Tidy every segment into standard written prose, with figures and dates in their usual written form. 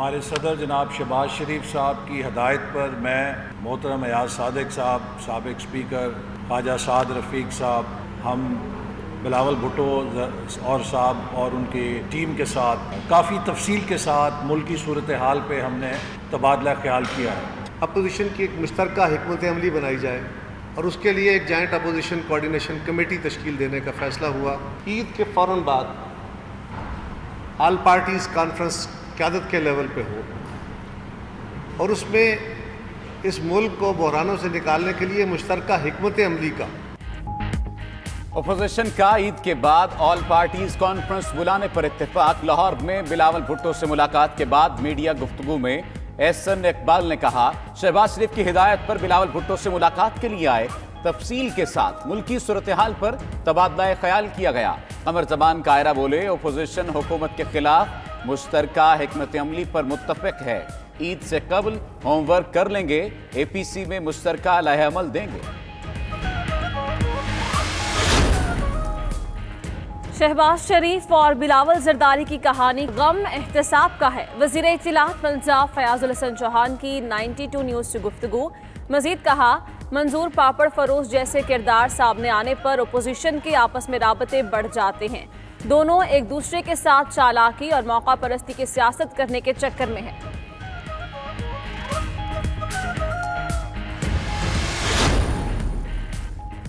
ہمارے صدر جناب شہباز شریف صاحب کی ہدایت پر میں، محترم ایاز صادق صاحب، سابق اسپیکر خواجہ سعد رفیق صاحب، ہم بلاول بھٹو اور صاحب اور ان کی ٹیم کے ساتھ کافی تفصیل کے ساتھ ملکی صورتحال پہ ہم نے تبادلہ خیال کیا ہے۔ اپوزیشن کی ایک مشترکہ حکمت عملی بنائی جائے اور اس کے لیے ایک جوائنٹ اپوزیشن کوارڈینیشن کمیٹی تشکیل دینے کا فیصلہ ہوا۔ عید کے فوراً بعد آل پارٹیز کانفرنس قیادت کے لیول پہ ہو اور اس میں اس ملک کو بحرانوں سے نکالنے کے لیے مشترکہ حکمت عملی کا اپوزیشن کا عید کے بعد آل پارٹیز کانفرنس بلانے پر اتفاق۔ لاہور میں بلاول بھٹو سے ملاقات کے بعد میڈیا گفتگو میں احسن اقبال نے کہا، شہباز شریف کی ہدایت پر بلاول بھٹو سے ملاقات کے لیے آئے، تفصیل کے ساتھ ملکی صورتحال پر تبادلہ خیال کیا گیا۔ قمر زمان قاہرہ بولے، اپوزیشن حکومت کے خلاف مشترکہ حکمت عملی پر متفق ہے، عید سے قبل ہوم ورک کر لیں گے، اے پی سی میں مشترکہ لائحہ عمل دیں گے۔ شہباز شریف اور بلاول زرداری کی کہانی غم احتساب کا ہے۔ وزیر اطلاعات پنجاب فیاض الحسن چوہان کی 92 نیوز سے گفتگو۔ مزید کہا، منظور پاپڑ فروش جیسے کردار سامنے آنے پر اپوزیشن کے آپس میں رابطے بڑھ جاتے ہیں، دونوں ایک دوسرے کے ساتھ چالاکی اور موقع پرستی کی سیاست کرنے کے چکر میں ہیں۔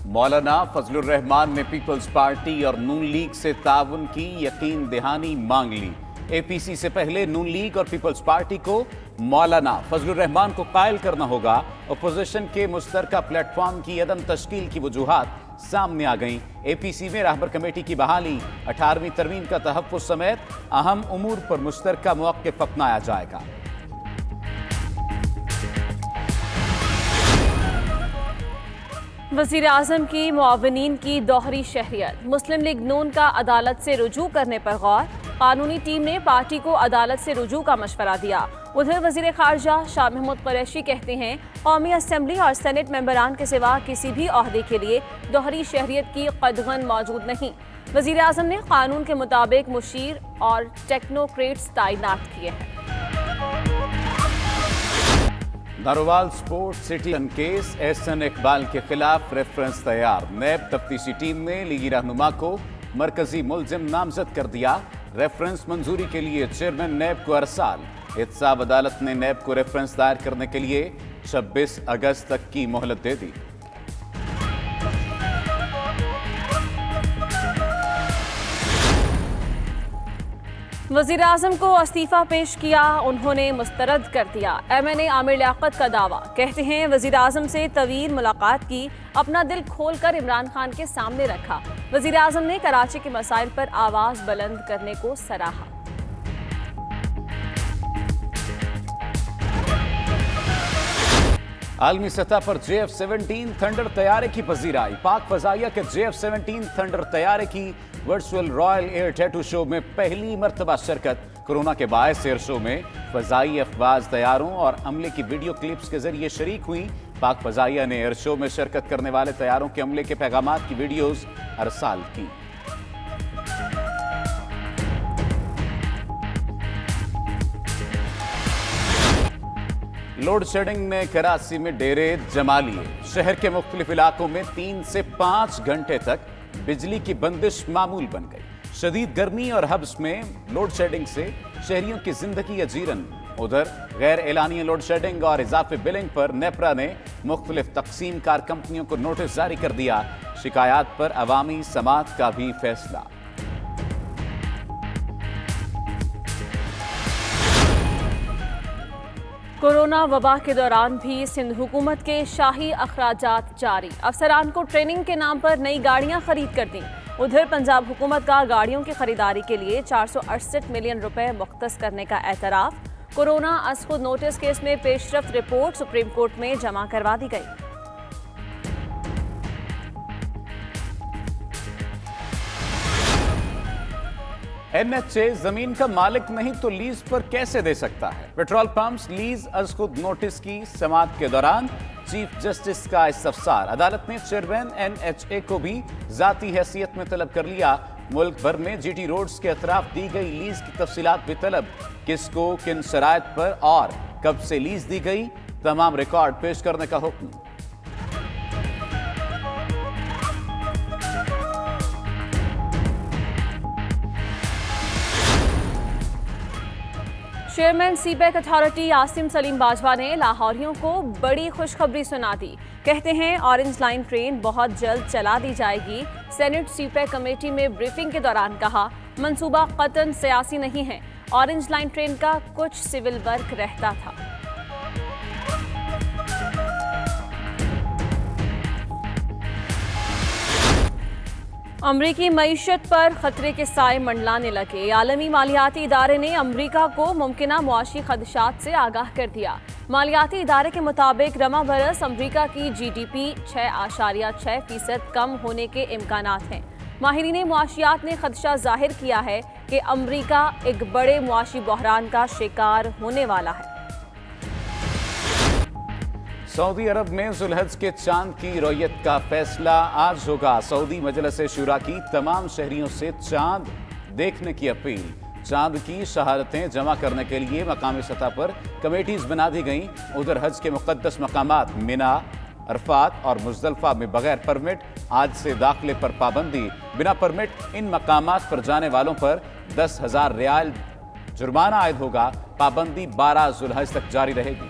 مولانا فضل الرحمان نے پیپلز پارٹی اور نون لیگ سے تعاون کی یقین دہانی مانگ لی۔ اے پی سی سے پہلے نون لیگ اور پیپلز پارٹی کو مولانا فضل الرحمان کو قائل کرنا ہوگا۔ اپوزیشن کے مشترکہ پلیٹ فارم کی عدم تشکیل کی وجوہات سامنے آ گئیں۔ اے پی سی میں رہبر کمیٹی کی بحالی، 18ویں ترمیم کا تحفظ سمیت اہم امور پر مشترکہ موقف اپنایا جائے گا۔ وزیر اعظم کی معاونین کی دوہری شہریت، مسلم لیگ نون کا عدالت سے رجوع کرنے پر غور۔ قانونی ٹیم نے پارٹی کو عدالت سے رجوع کا مشورہ دیا۔ ادھر وزیر خارجہ شاہ محمود قریشی کہتے ہیں، قومی اسمبلی اور سینٹ ممبران کے سوا کسی بھی عہدے کے لیے دوہری شہریت کی قدغن موجود نہیں۔ وزیر اعظم نے قانون کے مطابق مشیر اور ٹیکنوکریٹس تعینات کیے ہیں۔ Narowal support city case, Ahsan Iqbal کے خلاف ریفرنس تیار۔ نیب تفتیشی ٹیم نے لیگی رہنما کو مرکزی ملزم نامزد کر دیا۔ ریفرنس منظوری کے لیے چیئرمین نیب کو ارسال۔ احتساب عدالت نے نیب کو ریفرنس دائر کرنے کے لیے 26 اگست تک کی مہلت دے دی۔ وزیر اعظم کو استعفیٰ پیش کیا، انہوں نے مسترد کر دیا۔ ایم این اے عامر لیاقت کا دعویٰ، کہتے ہیں وزیر اعظم سے طویل ملاقات کی، اپنا دل کھول کر عمران خان کے سامنے رکھا۔ وزیر اعظم نے کراچی کے مسائل پر آواز بلند کرنے کو سراہا۔ عالمی سطح پر JF-17 تھنڈر طیارے کی پذیرائی۔ پاک فضائیہ کے JF-17 تھنڈر طیارے کی ورچوئل رائل ایئر ٹیٹو شو میں پہلی مرتبہ شرکت۔ کورونا کے باعث ایئر شو میں فضائی افواج طیاروں اور عملے کی ویڈیو کلپس کے ذریعے شریک ہوئیں۔ پاک فضائیہ نے ایئر شو میں شرکت کرنے والے طیاروں کے عملے کے پیغامات کی ویڈیوز ارسال کی۔ لوڈ شیڈنگ نے کراچی میں ڈیرے جما لیے۔ شہر کے مختلف علاقوں میں 3 سے 5 گھنٹے تک بجلی کی بندش معمول بن گئی۔ شدید گرمی اور حبس میں لوڈ شیڈنگ سے شہریوں کی زندگی اجیرن۔ ادھر غیر اعلانیہ لوڈ شیڈنگ اور اضافی بلنگ پر نیپرا نے مختلف تقسیم کار کمپنیوں کو نوٹس جاری کر دیا۔ شکایات پر عوامی سماعت کا بھی فیصلہ۔ کورونا وبا کے دوران بھی سندھ حکومت کے شاہی اخراجات جاری۔ افسران کو ٹریننگ کے نام پر نئی گاڑیاں خرید کر دیں۔ ادھر پنجاب حکومت کا گاڑیوں کی خریداری کے لیے 468 ملین روپے مختص کرنے کا اعتراف۔ کورونا از خود نوٹس کیس میں پیش رفت رپورٹ سپریم کورٹ میں جمع کروا دی گئی۔ NHA زمین کا مالک نہیں تو لیز پر کیسے دے سکتا ہے؟ پیٹرول پمپس لیز از خود نوٹس کی سماعت کے دوران چیف جسٹس کا استفسار۔ عدالت نے چیئرمین NHA کو بھی ذاتی حیثیت میں طلب کر لیا۔ ملک بھر میں جی ٹی روڈز کے اطراف دی گئی لیز کی تفصیلات بھی طلب، کس کو کن شرائط پر اور کب سے لیز دی گئی، تمام ریکارڈ پیش کرنے کا حکم۔ Chairman CPEC authority Asim Saleem Bajwa نے لاہوریوں کو بڑی خوشخبری سنا دی۔ کہتے ہیں آرنج لائن ٹرین بہت جلد چلا دی جائے گی۔ سینٹ سی پیک کمیٹی میں بریفنگ کے دوران کہا، منصوبہ قطعاً سیاسی نہیں ہے، آرنج لائن ٹرین کا کچھ سول ورک رہتا تھا۔ امریکی معیشت پر خطرے کے سائے منڈلانے لگے۔ عالمی مالیاتی ادارے نے امریکہ کو ممکنہ معاشی خدشات سے آگاہ کر دیا۔ مالیاتی ادارے کے مطابق رواں برس امریکہ کی جی ڈی پی 6.6% کم ہونے کے امکانات ہیں۔ ماہرین معاشیات نے خدشہ ظاہر کیا ہے کہ امریکہ ایک بڑے معاشی بحران کا شکار ہونے والا ہے۔ سعودی عرب میں ذو الحج کے چاند کی رویت کا فیصلہ آج ہوگا۔ سعودی مجلس شورا کی تمام شہریوں سے چاند دیکھنے کی اپیل۔ چاند کی شہادتیں جمع کرنے کے لیے مقامی سطح پر کمیٹیز بنا دی گئیں۔ ادھر حج کے مقدس مقامات منا، عرفات اور مزدلفہ میں بغیر پرمٹ آج سے داخلے پر پابندی۔ بنا پرمٹ ان مقامات پر جانے والوں پر 10,000 ریال جرمانہ عائد ہوگا۔ پابندی 12 ذو الحج تک جاری رہے گی۔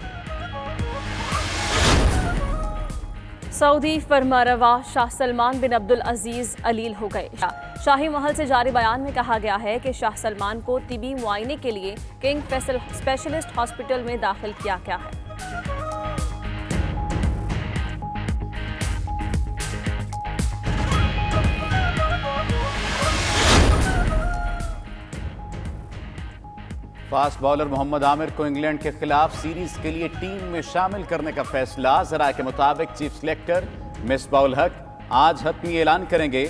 سعودی فرمانروا شاہ سلمان بن عبدالعزیز علیل ہو گئے۔ شاہی محل سے جاری بیان میں کہا گیا ہے کہ شاہ سلمان کو طبی معائنے کے لیے کنگ فیصل اسپیشلسٹ ہاسپٹل میں داخل کیا گیا ہے۔ فاسٹ باؤلر محمد عامر کو انگلینڈ کے خلاف سیریز کے لیے ٹیم میں شامل کرنے کا فیصلہ۔ ذرائع کے مطابق چیف سلیکٹر مصباح الحق آج حتمی اعلان کریں گے۔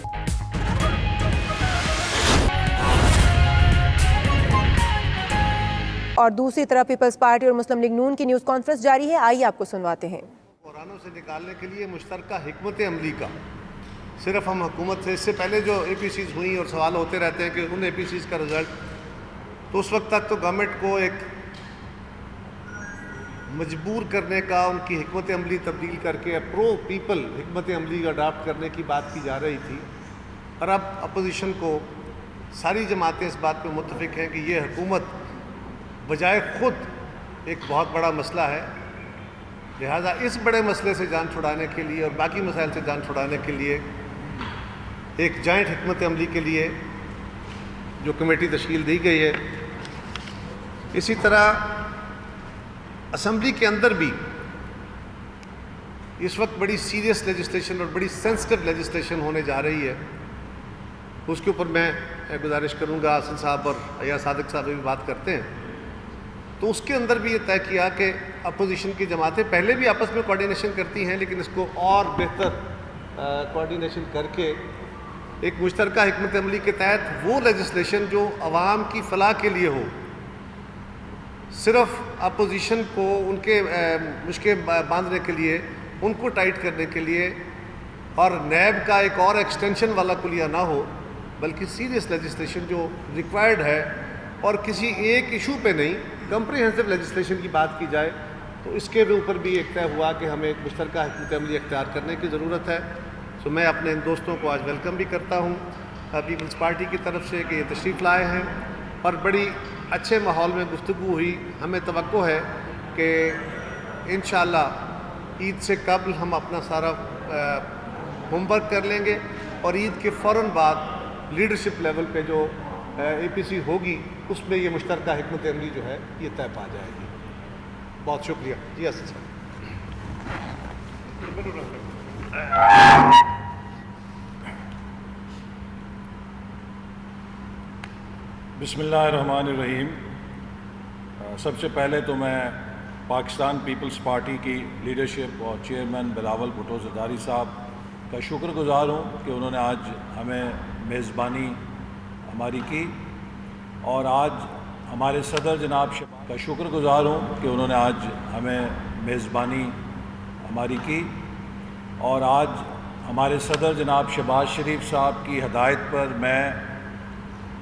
اور دوسری طرف پیپلز پارٹی اور مسلم لیگ نون کی نیوز کانفرنس جاری ہے، آئیے آپ کو سنواتے ہیں۔ بحرانوں سے نکالنے کے لیے مشترکہ حکمت عملی کا صرف ہم حکومت سے، اس سے پہلے جو اے پی سیز ہوئیں اور سوال ہوتے رہتے ہیں کہ ان اے پی سیز کا رزلٹ، تو اس وقت تک تو گورنمنٹ کو ایک مجبور کرنے کا، ان کی حکمت عملی تبدیل کر کے پرو پیپل حکمت عملی اڈاپٹ کرنے کی بات کی جا رہی تھی، اور اب اپوزیشن کو ساری جماعتیں اس بات پہ متفق ہیں کہ یہ حکومت بجائے خود ایک بہت بڑا مسئلہ ہے، لہٰذا اس بڑے مسئلے سے جان چھڑانے کے لیے اور باقی مسائل سے جان چھڑانے کے لیے ایک جوائنٹ حکمت عملی کے لیے جو کمیٹی تشکیل دی گئی ہے۔ اسی طرح اسمبلی کے اندر بھی اس وقت بڑی سیریس لیجسلیشن اور بڑی سینسٹیو لیجسلیشن ہونے جا رہی ہے، اس کے اوپر میں گزارش کروں گا، حسن صاحب اور ایاز صادق صاحب بھی بات کرتے ہیں، تو اس کے اندر بھی یہ طے کیا کہ اپوزیشن کی جماعتیں پہلے بھی آپس میں کوارڈینیشن کرتی ہیں، لیکن اس کو اور بہتر کوارڈینیشن کر کے ایک مشترکہ حکمت عملی کے تحت وہ لیجسلیشن جو عوام کی فلاح کے لیے ہو، صرف اپوزیشن کو ان کے مشکیں باندھنے کے لیے، ان کو ٹائٹ کرنے کے لیے، اور نیب کا ایک اور ایکسٹینشن والا کلیہ نہ ہو، بلکہ سیریس لیجسلیشن جو ریکوائرڈ ہے اور کسی ایک ایشو پہ نہیں، کمپریہنسو لیجسلیشن کی بات کی جائے، تو اس کے اوپر بھی ایک طے ہوا کہ ہمیں ایک مشترکہ حکمت عملی اختیار کرنے کی ضرورت ہے۔ تو میں اپنے ان دوستوں کو آج ویلکم بھی کرتا ہوں پیپلز پارٹی کی طرف سے کہ یہ تشریف لائے ہیں، اور بڑی اچھے ماحول میں گفتگو ہوئی۔ ہمیں توقع ہے کہ انشاءاللہ عید سے قبل ہم اپنا سارا ہوم ورک کر لیں گے، اور عید کے فوراً بعد لیڈرشپ لیول پہ جو اے پی سی ہوگی اس میں یہ مشترکہ حکمت عملی جو ہے یہ طے پا جائے گی۔ بہت شکریہ جی حسن صاحب۔ بسم اللہ الرحمن الرحیم۔ سب سے پہلے تو میں پاکستان پیپلز پارٹی کی لیڈرشپ اور چیئرمین بلاول بھٹو زرداری صاحب کا شکر گزار ہوں کہ انہوں نے آج ہمیں میزبانی ہماری کی، اور آج ہمارے صدر جناب کا شکر گزار ہوں کہ انہوں نے آج ہمیں میزبانی ہماری کی، اور آج ہمارے صدر جناب شہباز شریف صاحب کی ہدایت پر میں